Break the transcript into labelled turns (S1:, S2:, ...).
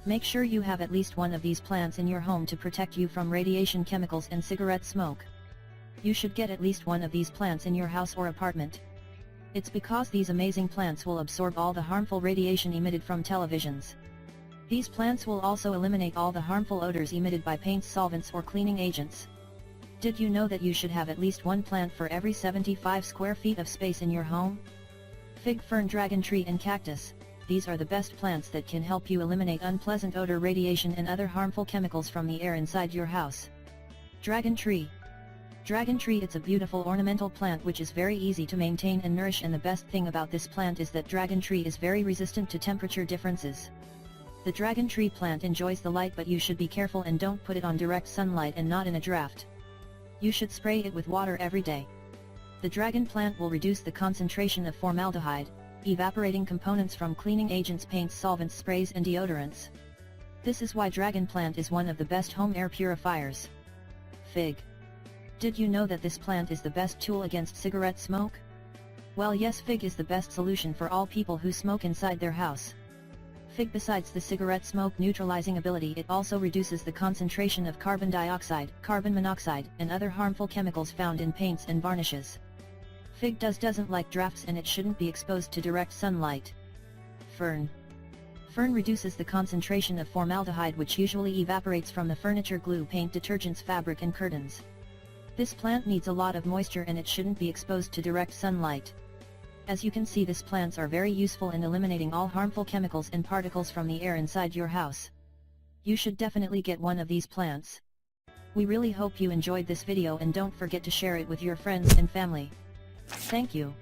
S1: Make sure you have at least one of these plants in your home to protect you from radiation, chemicals and cigarette smoke. You should get at least one of these plants in your house or apartment. It's because these amazing plants will absorb all the harmful radiation emitted from televisions. These plants will also eliminate all the harmful odors emitted by paints, solvents or cleaning agents. Did you know that you should have at least one plant for every 75 square feet of space in your home? Fig, fern, dragon tree and cactus. These are the best plants that can help you eliminate unpleasant odor, radiation and other harmful chemicals from the air inside your house. Dragon tree. Dragon tree, it's a beautiful ornamental plant which is very easy to maintain and nourish, and the best thing about this plant is that dragon tree is very resistant to temperature differences. The dragon tree plant enjoys the light, but you should be careful and don't put it on direct sunlight and not in a draft. You should spray it with water every day. The dragon plant will reduce the concentration of formaldehyde, evaporating components from cleaning agents, paints, solvents, sprays and deodorants. This is why dragon plant is one of the best home air purifiers. Fig. Did you know that this plant is the best tool against cigarette smoke? Well, yes, fig is the best solution for all people who smoke inside their house. Fig, besides the cigarette smoke neutralizing ability, it also reduces the concentration of carbon dioxide, carbon monoxide and other harmful chemicals found in paints and varnishes. Fig doesn't like drafts and it shouldn't be exposed to direct sunlight. Fern. Fern reduces the concentration of formaldehyde which usually evaporates from the furniture, glue, paint, detergents, fabric and curtains. This plant needs a lot of moisture and it shouldn't be exposed to direct sunlight. As you can see, these plants are very useful in eliminating all harmful chemicals and particles from the air inside your house. You should definitely get one of these plants. We really hope you enjoyed this video and don't forget to share it with your friends and family. Thank you.